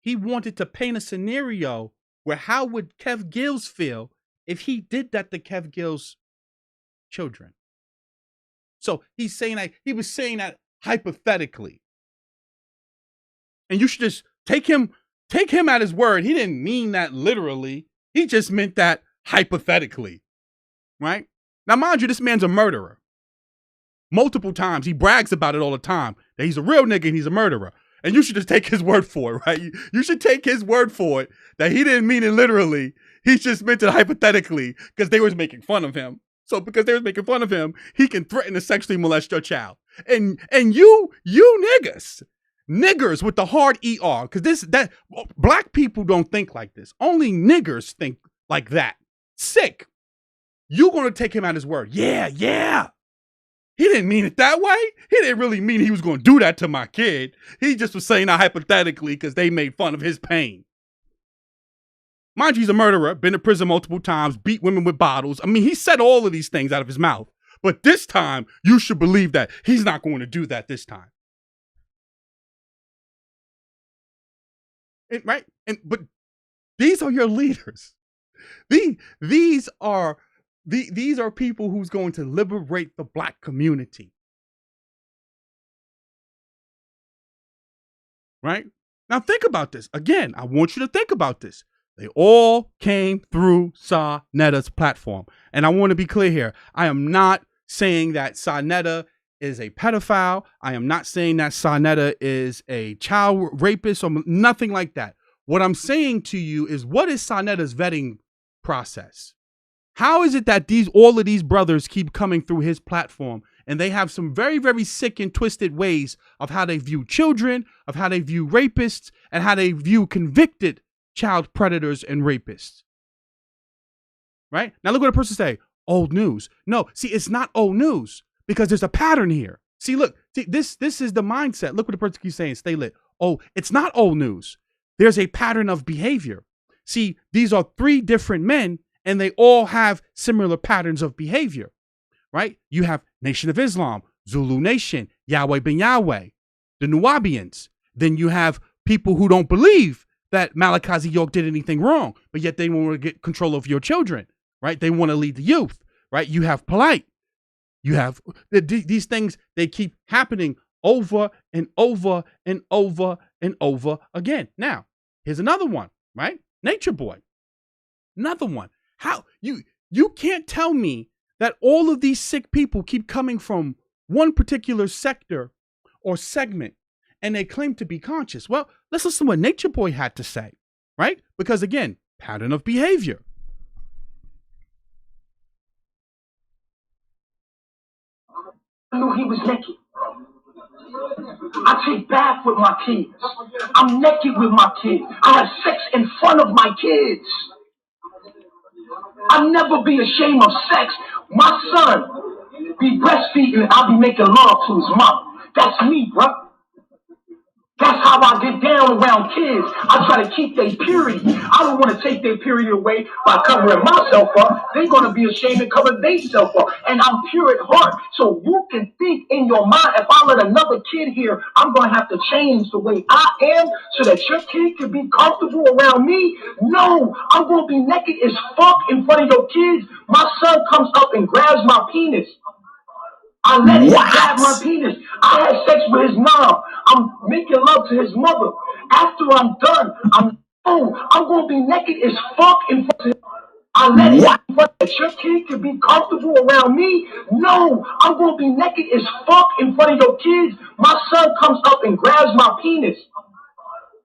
He wanted to paint a scenario where how would Kev Gills feel if he did that to Kev Gills' children. So he was saying that hypothetically. And you should just take him at his word. He didn't mean that literally. He just meant that hypothetically. Right? Now, mind you, this man's a murderer. Multiple times. He brags about it all the time. That he's a real nigga and he's a murderer. And you should just take his word for it, right? You should take his word for it that he didn't mean it literally. He just meant it hypothetically because they was making fun of him. So because they was making fun of him, he can threaten to sexually molest your child. And you niggers with the hard ER, because black people don't think like this. Only niggers think like that. Sick. You gonna take him at his word. Yeah. He didn't mean it that way. He didn't really mean he was gonna do that to my kid. He just was saying that hypothetically because they made fun of his pain. Mind you, he's a murderer, been to prison multiple times, beat women with bottles. I mean, he said all of these things out of his mouth. But this time, you should believe that he's not going to do that this time. Right? But these are your leaders. These are people who's going to liberate the black community. Right? Now think about this. Again, I want you to think about this. They all came through Sa Netta's platform. And I want to be clear here. I am not saying that Sa Netta is a pedophile. I am not saying that Sa Netta is a child rapist or nothing like that. What I'm saying to you is, what is Sa Netta's vetting process? How is it that all of these brothers keep coming through his platform and they have some very, very sick and twisted ways of how they view children, of how they view rapists, and how they view convicted child predators and rapists? Right? Now look what a person say, old news. No, see, it's not old news because there's a pattern here. See, look, this is the mindset. Look what the person keeps saying, stay lit. Oh, it's not old news. There's a pattern of behavior. See, these are three different men and they all have similar patterns of behavior, right? You have Nation of Islam, Zulu Nation, Yahweh ben Yahweh, the Nuwabians. Then you have people who don't believe that Malachi York did anything wrong, but yet they want to get control of your children, right? They want to lead the youth, right? You have Polight. You have these things, they keep happening over and over and over and over again. Now, here's another one, right? Nature Boy. Another one. How you can't tell me that all of these sick people keep coming from one particular sector or segment and they claim to be conscious. Well, let's listen to what Nature Boy had to say, right? Because again, pattern of behavior. I knew he was naked. I take bath with my kids. I'm naked with my kids. I have sex in front of my kids. I'll never be ashamed of sex. My son be breastfeeding, I'll be making love to his mom. That's me, bro. That's how I get down around kids. I try to keep their purity. I don't want to take their purity away by covering myself up. They're going to be ashamed to cover themselves up. And I'm pure at heart. So you can think in your mind, if I let another kid here, I'm going to have to change the way I am so that your kid can be comfortable around me. No, I'm going to be naked as fuck in front of your kids. My son comes up and grabs my penis. I let him grab my penis. I had sex with his mom. I'm making love to his mother. After I'm done, I'm going to be naked as fuck in front of him. I let him in front of your kid can be comfortable around me. No, I'm going to be naked as fuck in front of your kids. My son comes up and grabs my penis.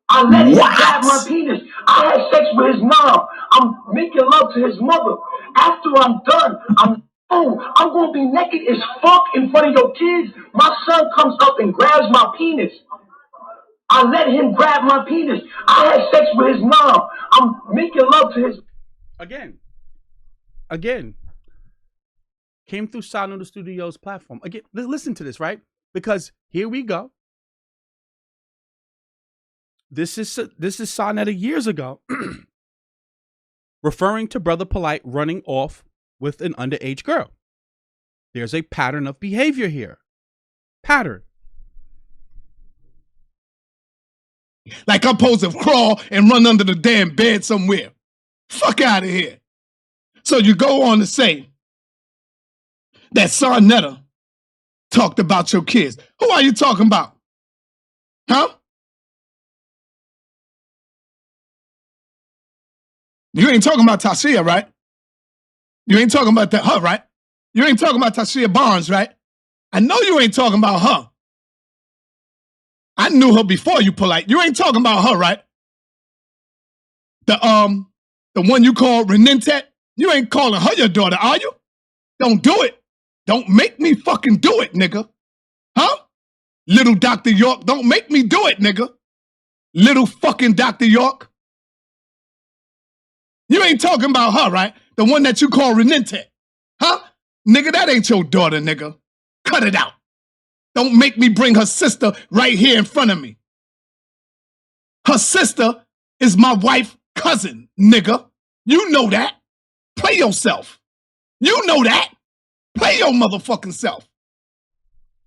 I let him grab my penis. I had sex with his mom. I'm making love to his mother. After I'm done, I'm going to be naked as fuck in front of your kids. My son comes up and grabs my penis. I let him grab my penis. I had sex with his mom. I'm making love to his... Again. Came through Sound of the Studios platform. Again, listen to this, right? Because here we go. This is Sonetta years ago. Referring to Brother Polight running off with an underage girl. There's a pattern of behavior here. Pattern. Like I'm supposed to crawl and run under the damn bed somewhere. Fuck out of here. So you go on to say that Sonetta talked about your kids. Who are you talking about? Huh? You ain't talking about Tashia, right? You ain't talking about her, right? You ain't talking about Tashia Barnes, right? I know you ain't talking about her. I knew her before you, Polight. You ain't talking about her, right? The one you call Renentet? You ain't calling her your daughter, are you? Don't do it. Don't make me fucking do it, nigga. Huh? Little Dr. York, don't make me do it, nigga. Little fucking Dr. York. You ain't talking about her, right? The one that you call Renentet. Huh? Nigga, that ain't your daughter, nigga. Cut it out. Don't make me bring her sister right here in front of me. Her sister is my wife's cousin, nigga. You know that. Play yourself. You know that. Play your motherfucking self.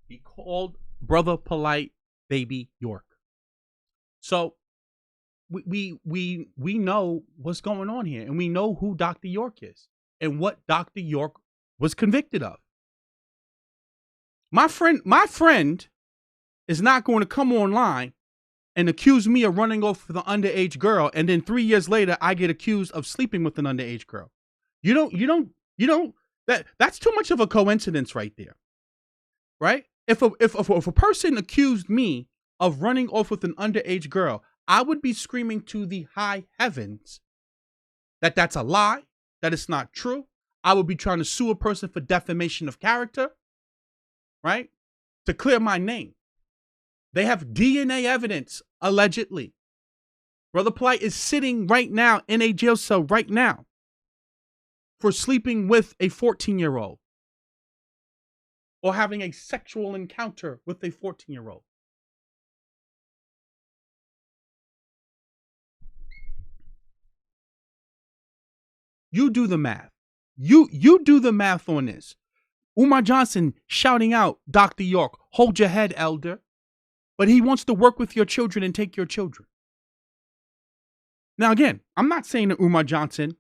He called Brother Polight Baby York. So we know what's going on here, and we know who Dr. York is and what Dr. York was convicted of. My friend is not going to come online and accuse me of running off with an underage girl, and then 3 years later I get accused of sleeping with an underage girl. You don't that's too much of a coincidence right there. Right? If a person accused me of running off with an underage girl, I would be screaming to the high heavens that that's a lie, that it's not true. I would be trying to sue a person for defamation of character, right? To clear my name. They have DNA evidence, allegedly. Brother Polight is sitting right now in a jail cell right now for sleeping with a 14-year-old or having a sexual encounter with a 14-year-old. You do the math. You do the math on this. Umar Johnson shouting out, Dr. York, hold your head, elder. But he wants to work with your children and take your children. Now, again, I'm not saying that Umar Johnson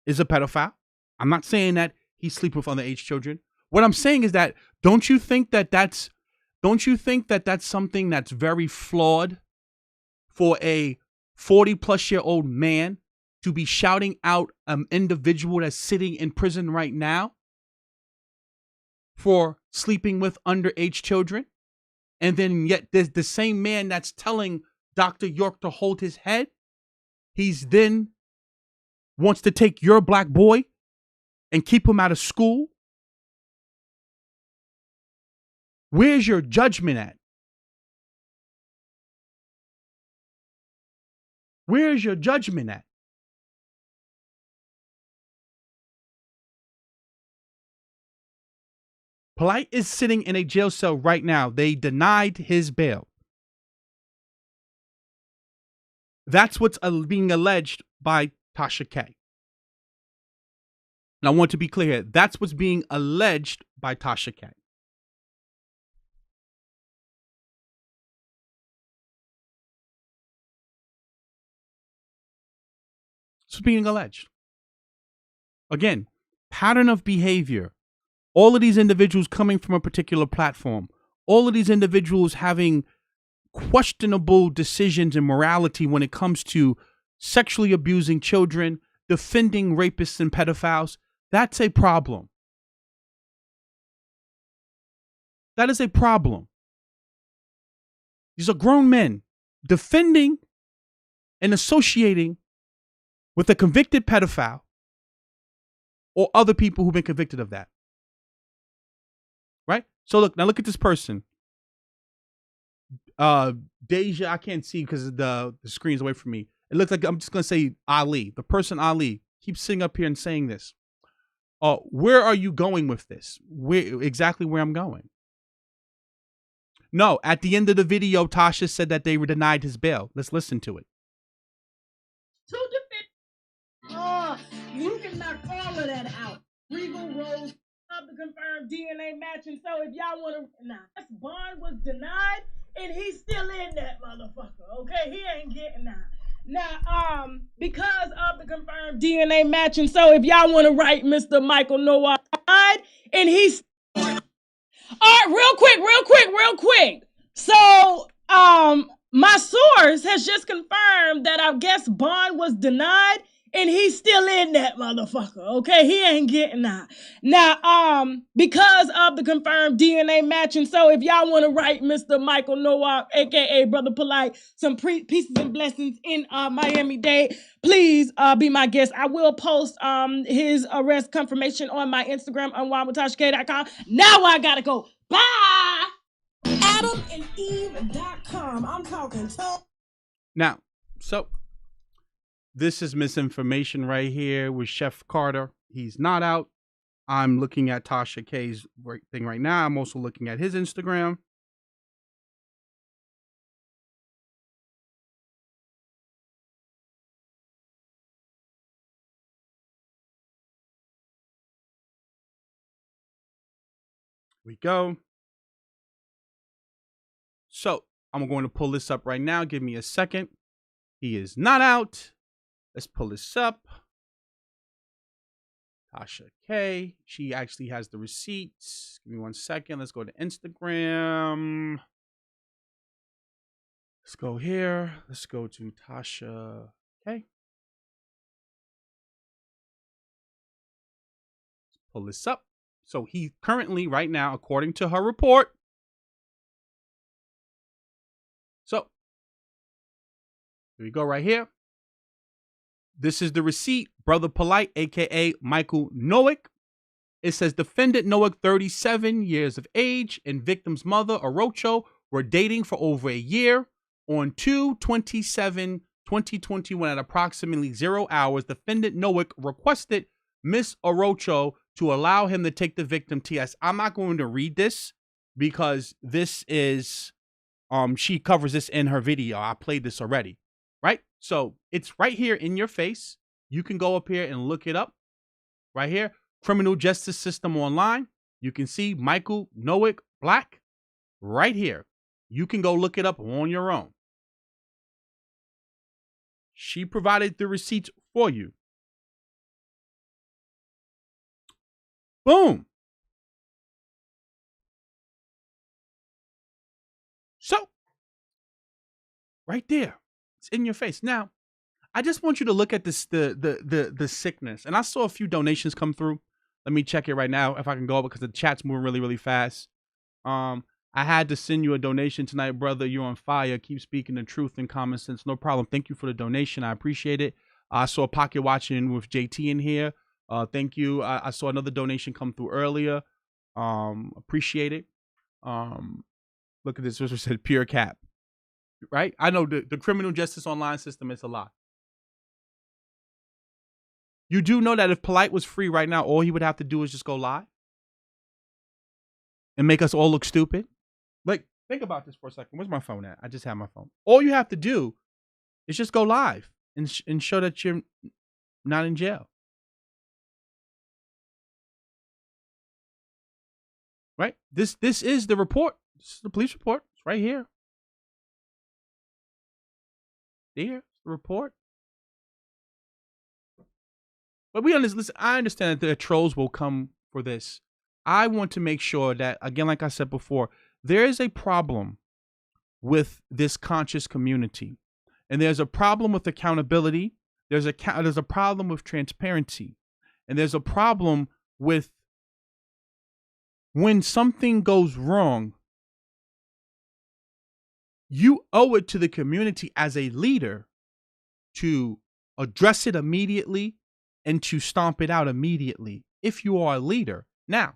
is a pedophile. I'm not saying that he sleeps with underage children. What I'm saying is that don't you think that that's something that's very flawed for a 40-plus-year-old man to be shouting out an individual that's sitting in prison right now for sleeping with underage children? And then yet there's the same man that's telling Dr. York to hold his head. He's then wants to take your black boy and keep him out of school. Where's your judgment at? Where's your judgment at? Polight is sitting in a jail cell right now. They denied his bail. That's what's being alleged by Tasha K. And I want to be clear, that's what's being alleged by Tasha K. It's being alleged. Again, pattern of behavior. All of these individuals coming from a particular platform. All of these individuals having questionable decisions and morality when it comes to sexually abusing children, defending rapists and pedophiles. That's a problem. That is a problem. These are grown men defending and associating with a convicted pedophile or other people who've been convicted of that. Right? So look at this person. Deja, I can't see because the screen's away from me. It looks like, I'm just going to say Ali. The person Ali keeps sitting up here and saying this. Where are you going with this? Exactly where I'm going. No, at the end of the video, Tasha said that they were denied his bail. Let's listen to it. You can knock all of that out. Regal Rose of the confirmed DNA matching. So if y'all want to, this bond was denied, and he's still in that motherfucker. Okay, he ain't getting that. Now, because of the confirmed DNA matching. So if y'all want to write Mr. Michael Noah died, and he's all right. Real quick. So, my source has just confirmed that I guess bond was denied, and he's still in that motherfucker. Okay, he ain't getting that. Now, because of the confirmed DNA matching. So if y'all want to write Mr. Michael Noah, aka Brother Polight, some pieces and blessings in Miami-Dade, please be my guest. I will post his arrest confirmation on my Instagram on WildWithTashaK.com. Now I gotta go. Bye. AdamandEve.com. I'm talking to. Now, so this is misinformation right here with Chef Carter. He's not out. I'm looking at Tasha K's thing right now. I'm also looking at his Instagram. Here we go. So I'm going to pull this up right now. Give me a second. He is not out. Let's pull this up. Tasha K. She actually has the receipts. Give me 1 second. Let's go to Instagram. Let's go here. Let's go to Tasha K. Let's pull this up. So he currently, right now, according to her report. So here we go right here. This is the receipt. Brother Polight, a.k.a. Michael Nowick. It says defendant Nowick, 37 years of age, and victim's mother, Orocho, were dating for over a year. On 2/27/2021 at approximately 0 hours, defendant Nowick requested Miss Orocho to allow him to take the victim TS. I'm not going to read this because this is, she covers this in her video. I played this already, right? So it's right here in your face. You can go up here and look it up right here. Criminal Justice System Online. You can see Michael Nowick Black right here. You can go look it up on your own. She provided the receipts for you. Boom. So, right there. It's in your face. Now, I just want you to look at this the sickness. And I saw a few donations come through. Let me check it right now if I can go because the chat's moving really, really fast. I had to send you a donation tonight, brother. You're on fire. Keep speaking the truth and common sense. No problem. Thank you for the donation. I appreciate it. I saw Pocket Watching with JT in here. Thank you. I saw another donation come through earlier. Appreciate it. Look at this. This said pure cap. Right? I know the criminal justice online system is a lie. You do know that if Polight was free right now, all he would have to do is just go live and make us all look stupid. Like, think about this for a second. Where's my phone at? I just have my phone. All you have to do is just go live and show that you're not in jail. Right? This is the report. This is the police report. It's right here. There's the report. But I understand that the trolls will come for this. I want to make sure that, again, like I said before, there is a problem with this conscious community. And there's a problem with accountability. There's a problem with transparency. And there's a problem with when something goes wrong, you owe it to the community as a leader to address it immediately and to stomp it out immediately if you are a leader. Now,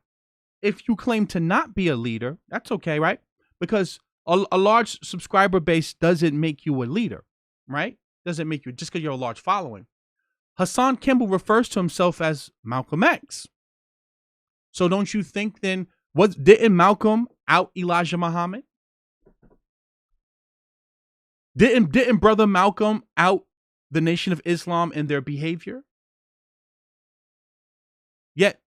if you claim to not be a leader, that's okay, right? Because a large subscriber base doesn't make you a leader, right? Doesn't make you, just because you're a large following. Hassan Campbell refers to himself as Malcolm X. So don't you think then, didn't Malcolm out Elijah Muhammad? Didn't brother Malcolm out the Nation of Islam in their behavior? Yet,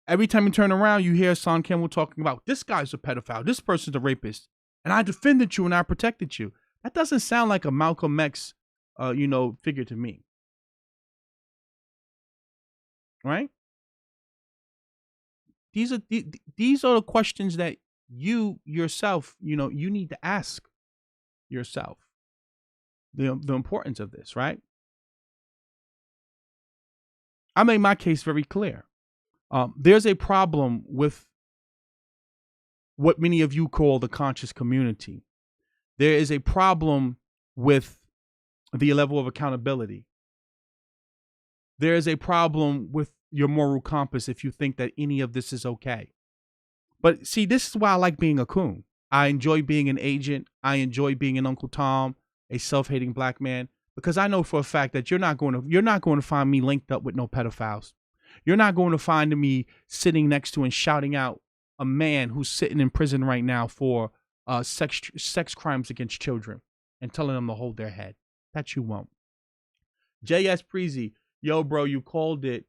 every time you turn around, you hear Hassan Campbell talking about, this guy's a pedophile, this person's a rapist, and I defended you and I protected you. That doesn't sound like a Malcolm X, figure to me. Right? These are the questions that you yourself, you need to ask yourself. The importance of this, right? I made my case very clear. There's a problem with what many of you call the conscious community. There is a problem with the level of accountability. There is a problem with your moral compass if you think that any of this is okay. But see, this is why I like being a coon. I enjoy being an agent. I enjoy being an Uncle Tom, a self-hating black man, because I know for a fact that you're not going to find me linked up with no pedophiles. You're not going to find me sitting next to and shouting out a man who's sitting in prison right now for sex crimes against children and telling them to hold their head. That you won't. J.S. Preezy, yo, bro, you called it.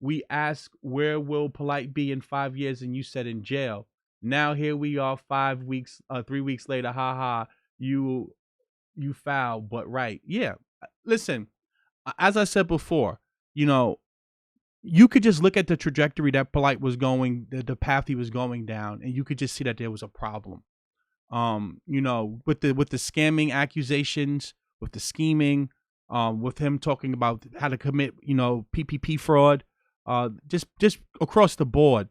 We asked, where will Polight be in 5 years? And you said in jail. Now here we are 3 weeks later. Ha, you foul, but right. Yeah. Listen, as I said before, you could just look at the trajectory that Polight was going, the path he was going down, and you could just see that there was a problem. With the scamming accusations, with the scheming, with him talking about how to commit, PPP fraud, just across the board.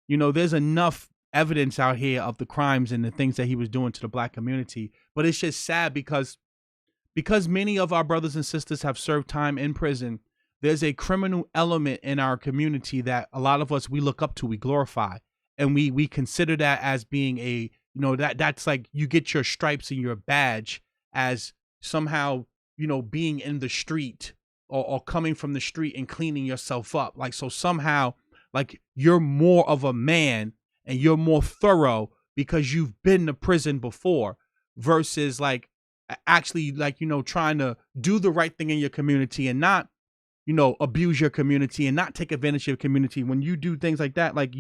There's enough evidence out here of the crimes and the things that he was doing to the black community. But it's just sad because many of our brothers and sisters have served time in prison. There's a criminal element in our community that a lot of us, we look up to, we glorify, and we consider that as being that's like you get your stripes and your badge as somehow, being in the street or coming from the street and cleaning yourself up. Like, so somehow, like, you're more of a man and you're more thorough because you've been to prison before versus like actually like, trying to do the right thing in your community and not, abuse your community and not take advantage of your community. When you do things like that, like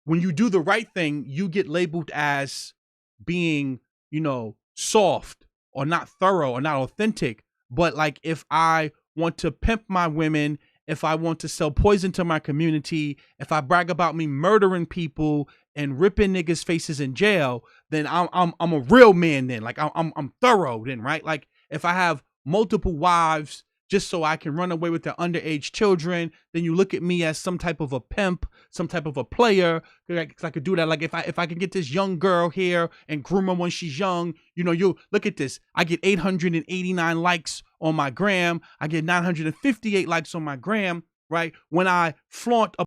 when you do the right thing, you get labeled as being, soft or not thorough or not authentic. But like, if I want to pimp my women, if I want to sell poison to my community, if I brag about me murdering people and ripping niggas' faces in jail, then I'm a real man then. Like I'm thorough then, right? Like if I have multiple wives just so I can run away with their underage children, then you look at me as some type of a pimp, some type of a player. Like, I could do that. Like if I can get this young girl here and groom her when she's young, you know, you look at this. I get 889 likes on my gram. I get 958 likes on my gram, right? When I flaunt a